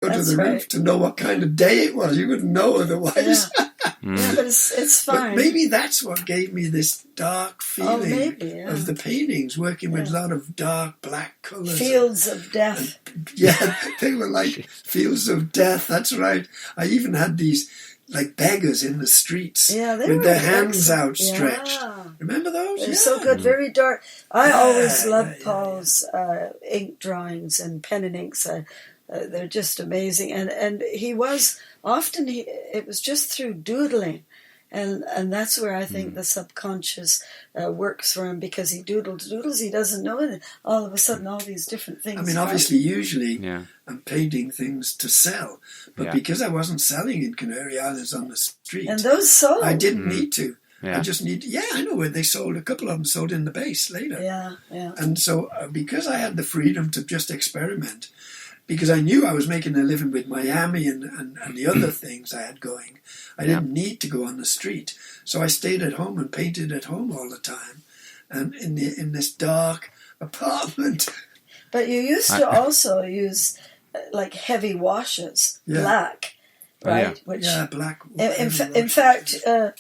to the roof to know what kind of day it was. You wouldn't know otherwise. Yeah. Yeah, but it's fine. But maybe that's what gave me this dark feeling of the paintings, working with a lot of dark black colours. Fields of death. They were like fields of death, that's right. I even had these like beggars in the streets with their hands outstretched. Yeah. Remember those? They're so good, very dark. I always loved Paul's ink drawings and pen and inks. They're just amazing. And he was... Often it was just through doodling, and that's where I think the subconscious works for him, because he doodles, he doesn't know it. All of a sudden, all these different things. I mean, obviously, usually I'm painting things to sell, but because I wasn't selling in Canary Islands on the street, and those sold, I didn't need to. Yeah. I just need. Yeah, I know where they sold. A couple of them sold in the base later. Yeah. And so because I had the freedom to just experiment. Because I knew I was making a living with Miami and the other things I had going. I didn't need to go on the street. So I stayed at home and painted at home all the time. And in this dark apartment. But you used to also use like heavy washes, black, right? Black. In fact, around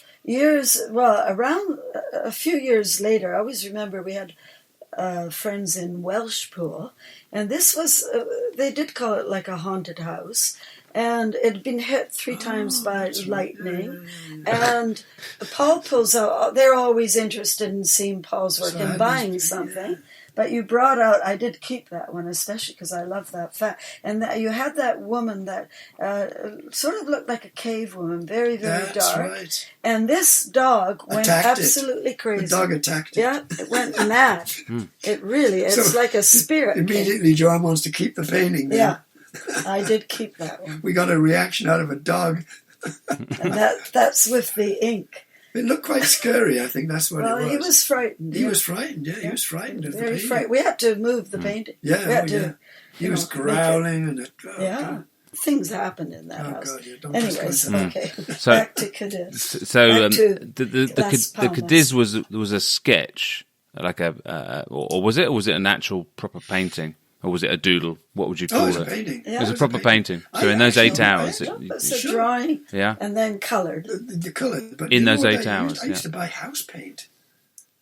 a few years later, I always remember we had friends in Welshpool, and this was they did call it like a haunted house, and it had been hit 3 times by lightning. And Paul pulls out. They're always interested in seeing Paul's work and buying something. But you brought out, I did keep that one, especially because I love that fact. And you had that woman that sort of looked like a cave woman, very, very dark. That's right. And this dog went absolutely crazy. The dog attacked it. Yeah, it went mad. It's like a spirit. Immediately, Joanne wants to keep the painting. Then. Yeah, I did keep that one. We got a reaction out of a dog. And that's with the ink. It looked quite scary, I think that's what it was. Well, he was frightened. He was frightened, he was frightened of the painting. Frightened. We had to move the painting. He was growling and... Things happened in that house. God, anyways, okay. So, back to Cadiz. So the Cadiz was a sketch, like or was it? Or was it an actual proper painting? Or was it a doodle? What would you call it? It was a painting. It was a proper painting. So in those 8 hours... It's a drawing and then coloured. The coloured. But in those 8 hours, I used to buy house paint.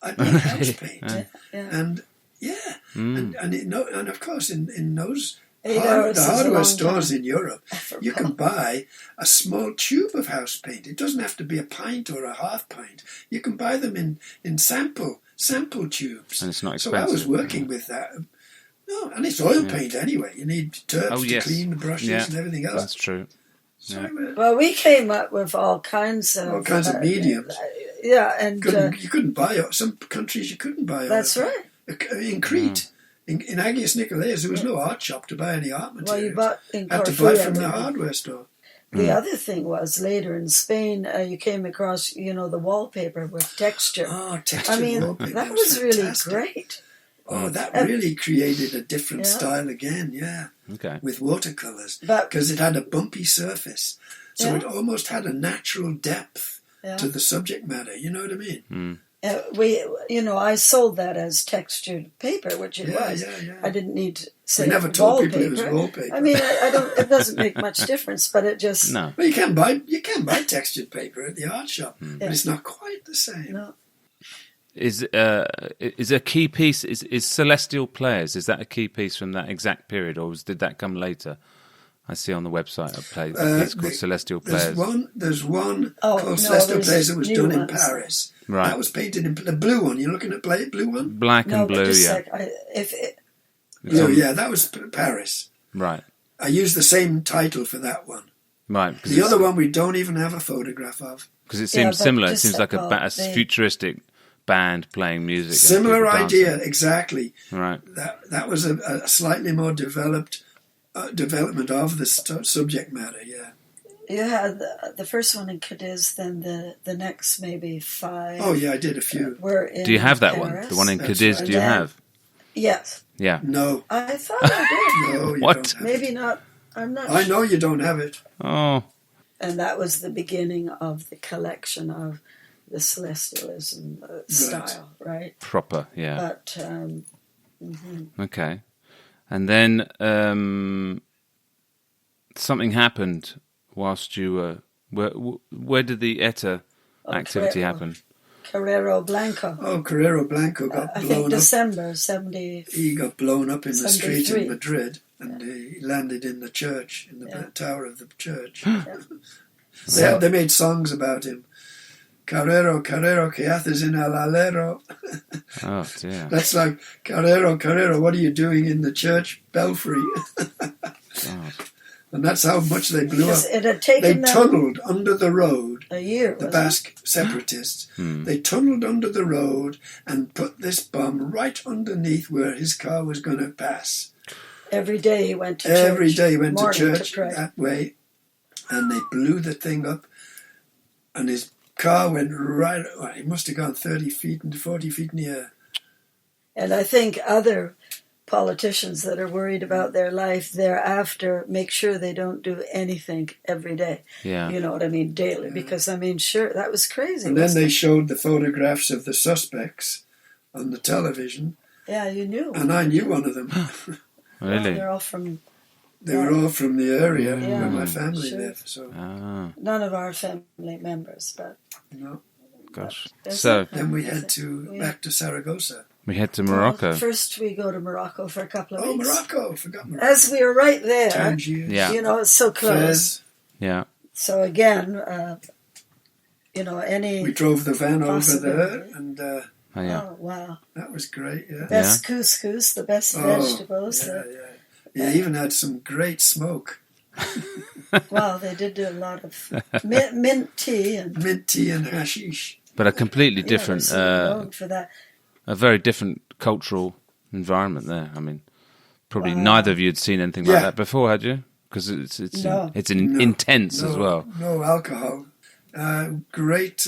I'd buy house paint. And and of course in those... the hardware stores in Europe, you can buy a small tube of house paint. It doesn't have to be a pint or a half pint. You can buy them in sample tubes. And it's not expensive. So I was working with that... No, and it's oil paint anyway. You need turps to clean the brushes and everything else. That's true. So, well, we came up with all kinds of mediums. And you couldn't buy some countries. You couldn't buy oil. That's right. In Crete, in Agios Nikolaos, there was no art shop to buy any art materials. Well, you bought in had to buy from the hardware store. The other thing was later in Spain, you came across the wallpaper with texture. Oh, texture wallpaper. That was really great. Oh, that really created a different style again, with watercolours. Because it had a bumpy surface. So it almost had a natural depth to the subject matter, you know what I mean? I sold that as textured paper, which it was. I didn't need to say we never told people it was wallpaper. I mean, it doesn't make much difference, but it just... No. Well, you can buy textured paper at the art shop, but it's not quite the same. No. Is a key piece is Celestial Players? Is that a key piece from that exact period, or did that come later? I see on the website a piece called Celestial Players. There's one called Celestial Players that was done in Paris. Right. That was painted in the blue one. You're looking at blue one? Black and blue, that was Paris. Right. I used the same title for that one. Right. The other one we don't even have a photograph of. Because it seems similar. It seems like a futuristic band playing music. Similar idea, exactly. Right. That was a slightly more developed development of the subject matter. Yeah. You had the first one in Cadiz, then the next maybe 5. Oh yeah, I did a few. Were in do you have that Paris. one? The one in Cadiz? Right. Do you have? Yes. Yeah. No. I thought I did. No, you what? Don't have maybe it. not. I'm not. I know you don't have it. Oh. And that was the beginning of the collection of the Celestialism style, right? Proper, yeah. But okay, and then something happened whilst you were. Where did the ETA activity happen? Carrero Blanco. Oh, Carrero Blanco got I blown think up. December 70. He got blown up in the street 73. in Madrid, and he landed in the church, in the tower of the church. They made songs about him. Carrero, Carrero, ¿qué haces en el alero? Oh, dear. That's like, Carrero, Carrero, what are you doing in the church belfry? God. And that's how much they blew up. It had taken They them tunneled under the road. a year. The wasn't Basque separatists. They tunneled under the road and put this bomb right underneath where his car was going to pass. it? Every day he went to church. Every day he went to morning church pray. that way, and they blew the thing up, and his car went right. Well, he must have gone 30 feet and 40 feet in the air. And I think other politicians that are worried about their life thereafter make sure they don't do anything every day. Yeah. You know what I mean? Daily. Because, I mean, sure, that was crazy. And then wasn't they it? showed the photographs of the suspects on the television, Yeah, you knew. and I knew one of them. Really? They're all from... They were all from the area Yeah, where my family sure. lived. So, Ah, None of our family members, but... no. gosh. There's So that. Then we head back to Saragossa. we head to Morocco. First we go to Morocco for a couple of Oh, weeks. Morocco! Forgot Morocco. As we were right there, Tangier, Yeah. you know, it's so close. Fez. Yeah. So again, you know, any... We drove the van over there, Possibility. and Oh, yeah. Oh, wow. that was great. Yeah. Best couscous, the best vegetables. Yeah, yeah. Even had some great smoke. Well, they did do a lot of mint tea and Mint tea and hashish. But a completely yeah, different, they're sort of known for that. a very different cultural environment there. I mean, probably neither of you had seen anything like Yeah. that before, had you? Because it's No. intense as well. No alcohol. Great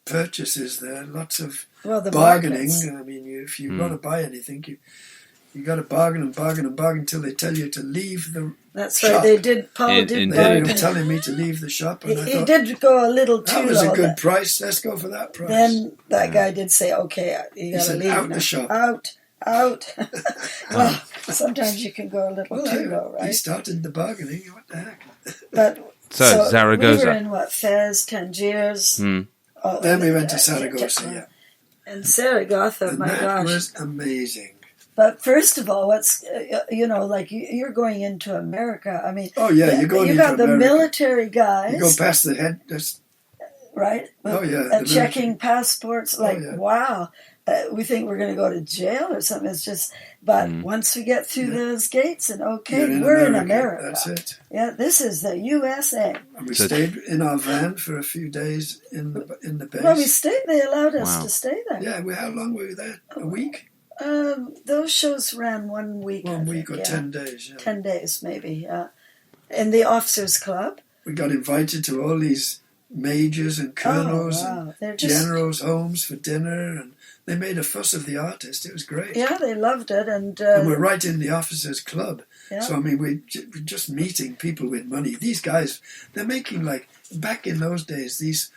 purchases there. Lots of Well, the bargaining. markets. I mean, if you want to buy anything, you got to bargain and bargain and bargain until they tell you to leave the That's shop. right. They did. Paul In- did in- They bargain. were telling me to leave the shop, and I He thought, did go a little too that was low. a good price. Let's go for that price. Then that guy did say, "Okay, you got to said, leave "Out now. the shop." Out." Well, sometimes you can go a little well, too low, he right? started the bargaining. What the heck? But So, Zaragoza. We were in what, Fez, Tangiers. Oh, Then we went to uh, Saragossa, yeah. And Zaragoza, And my that gosh. was amazing. But first of all, what's you know, like you're going into America. I mean, Oh, yeah, you're going you into got the America. military guys, You go past the head. That's, right? Oh, yeah, And the checking passports. Like, yeah. wow, we think we're going to go to jail or something. It's just, but once we get through those gates, and okay, you're we're in America. That's it. Yeah, this is the USA. And we So- stayed in our van for a few days in the base. Well, we stayed. They allowed us Wow. to stay there. Yeah, how long were we there? A week? Those shows ran 1 week. 1 I week think, or yeah. 10 days. Yeah. 10 days, maybe. Yeah. In the officers' club. We got invited to all these majors and colonels Oh, wow. and They're just, generals' homes for dinner, and they made a fuss of the artist. It was great. yeah, they loved it, and And we're right in the officers' club. yeah. So, I mean, we're just meeting people with money. These guys, they're making like, back in those days, these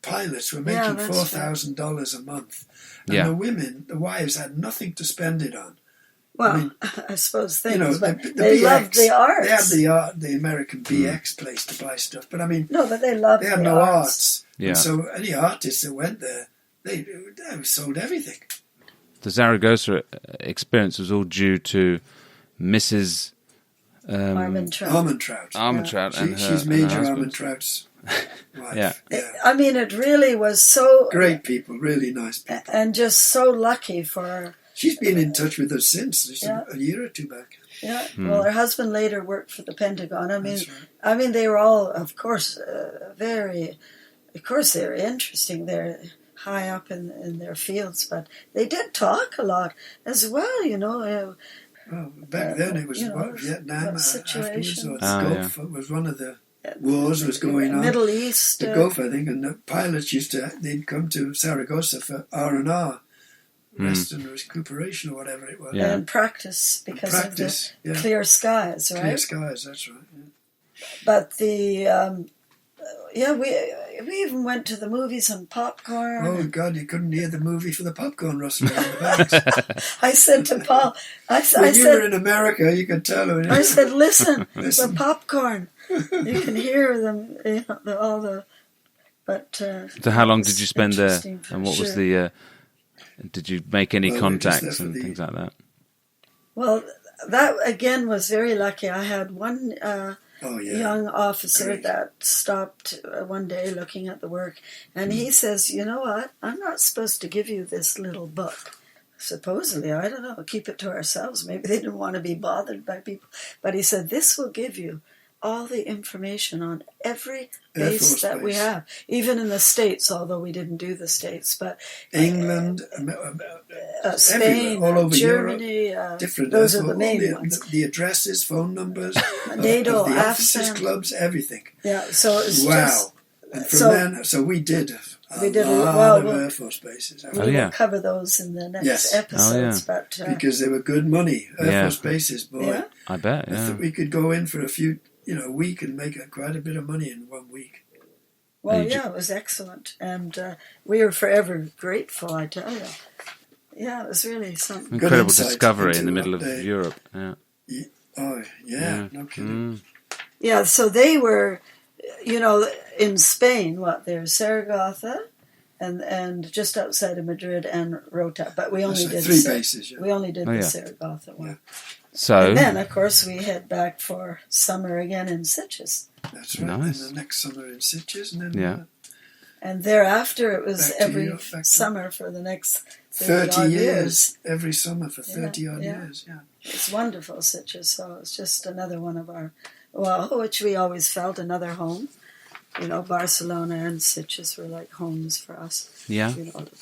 pilots were Yeah, making that's $4,000 a month. And Yeah. the women, the wives, had nothing to spend it on. well, I mean, I suppose things, You know, but the they BX, loved the arts. They had the American BX place to buy stuff. But, I mean, No, but they loved they had the no arts. arts. Yeah. And so any artists that went there, they sold everything. The Zaragoza experience was all due to Mrs. Armentrout. Armentrout. and her, She's and her Major husband. Armentrout's wife. Yeah. I mean, it really was so Great people, really nice people. and just so lucky for her. She's been in touch with us since, just Yeah. a year or two back. Yeah. Well, her husband later worked for the Pentagon. That's right. I mean, they were all, of course, very interesting. They're high up in their fields, but they did talk a lot as well. You know, Well, back then it was you know, Vietnam what afterwards, situations. or the Oh, Gulf. It was one of the wars was going on. Middle East. The Gulf, I think, and the pilots they'd come to Saragossa for R&R, rest and recuperation or whatever it was. Yeah. And practice because Practice, of the yeah. clear skies, right? Clear skies, that's right. Yeah. But the Yeah, we even went to the movies on popcorn. Oh God, you couldn't hear the movie for the popcorn rustling in the bags. I said to Paul, When you were in America, you could tell. I said, listen, the popcorn. You can hear them, all the. But so, how long did you spend there? And what was the? Did you make any contacts and things like that? Well, that again was very lucky. I had one young officer that stopped one day looking at the work, and he says, "You know what? I'm not supposed to give you this little book." Supposedly, I don't know, keep it to ourselves. Maybe they didn't want to be bothered by people. But he said, this will give you all the information on every base that we have. Even in the States, although we didn't do the States. But England, Spain, all over Germany, Europe, different. Those are the main ones. The addresses, phone numbers, NATO, of the officers' clubs, everything. Yeah, so it's wow. And from then, so we did a lot of Air Force bases. We will cover those in the next episodes. But, because they were good money, Air Force bases, boy. Yeah. I bet, yeah. We could go in for a week and make quite a bit of money in 1 week. Well, it was excellent. And we were forever grateful, I tell you. Yeah, it was really something. Incredible discovery in the middle of Europe. Yeah. Oh, yeah, no kidding. Yeah, so they were, in Spain, there's Zaragoza and just outside of Madrid and Rota. But we only did 3 bases, We only did the Zaragoza one. Yeah. So, and then, of course, we head back for summer again in Sitges. That's right. Nice. And the next summer in Sitges, and then and thereafter, it was every summer for the next 30 years. Every summer for 30 odd years. Yeah, it's wonderful, Sitges. So it's just another one of our, which we always felt another home. Barcelona and Sitges were like homes for us. Yeah.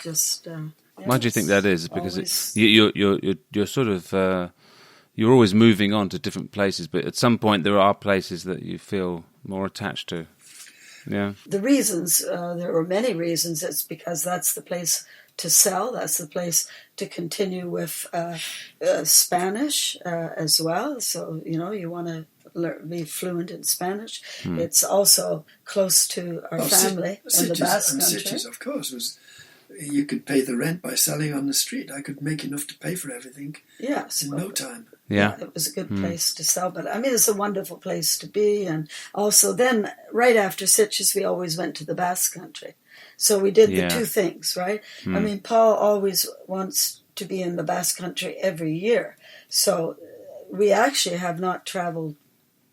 Just. Why do you think that is? Because you're sort of. You're always moving on to different places, but at some point there are places that you feel more attached to. Yeah. The reasons, there were many reasons. It's because that's the place to sell. That's the place to continue with Spanish as well. So, you want to be fluent in Spanish. It's also close to our family in the Basque Country. Sitges, of course, you could pay the rent by selling on the street. I could make enough to pay for everything in no time. Yeah. It was a good place to sell. But, it's a wonderful place to be. And also then, right after Sitges, we always went to the Basque Country. So we did the two things, right? Paul always wants to be in the Basque Country every year. So we actually have not traveled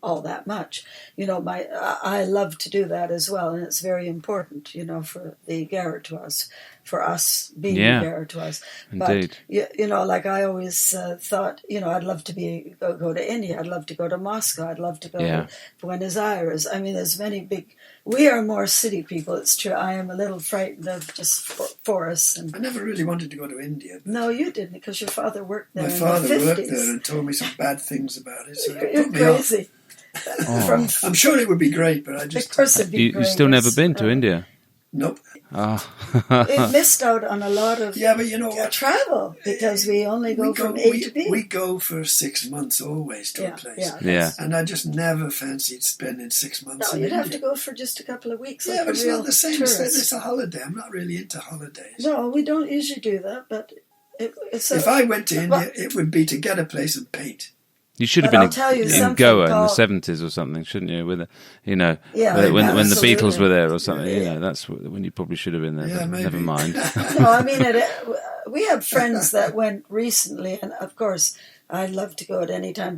all that much. I love to do that as well. And it's very important, for the Ygartuas, for us being Ygartuas. Indeed. But, like I always thought, I'd love to go to India. I'd love to go to Moscow. I'd love to go to Buenos Aires. There's many we are more city people. It's true. I am a little frightened of just forests. And I never really wanted to go to India. No, you didn't, because your father worked there. My father worked there and told me some bad things about it. So You're crazy. I'm sure it would be great, but I just... Of course it'd be great. You've still never been to India? Nope. It missed out on a lot of but you know what? travel, because we only go from A to B. We go for 6 months always to a place. Yeah. And I just never fancied spending 6 months in You'd India. have to go for just a couple of weeks. Yeah, like but it's not the same. Tourist. It's a holiday. I'm not really into holidays. No, we don't usually do that, but if I went to India, it would be to get a place and paint. You should have been in Goa in the 70s or something, shouldn't you? With when the Beatles were there or something. That's when you probably should have been there. Yeah, but maybe. Never mind. No, we have friends that went recently, and of course I'd love to go at any time.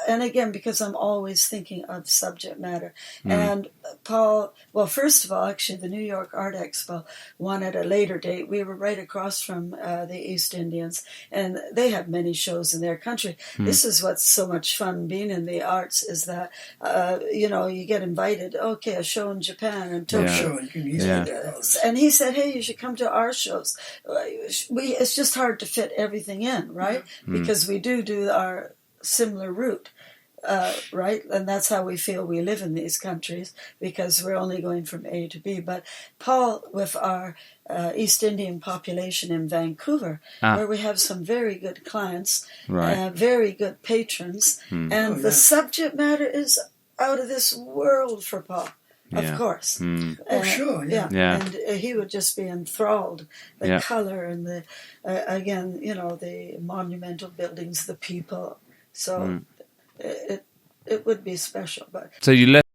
And again, because I'm always thinking of subject matter. And Paul, first of all, actually, the New York Art Expo, one at a later date. We were right across from the East Indians, and they have many shows in their country. This is what's so much fun being in the arts, is that, you get invited, a show in Japan and Tokyo. Sure, you can easily get those. And he said, hey, you should come to our shows. It's just hard to fit everything in, right? Because we do our similar route, right? And that's how we feel we live in these countries, because we're only going from A to B. But Paul, with our East Indian population in Vancouver, where we have some very good clients, very good patrons, and the subject matter is out of this world for Paul. Of course. Oh, sure, yeah. And he would just be enthralled. The color and the, again, the monumental buildings, the people. So it would be special. But so you left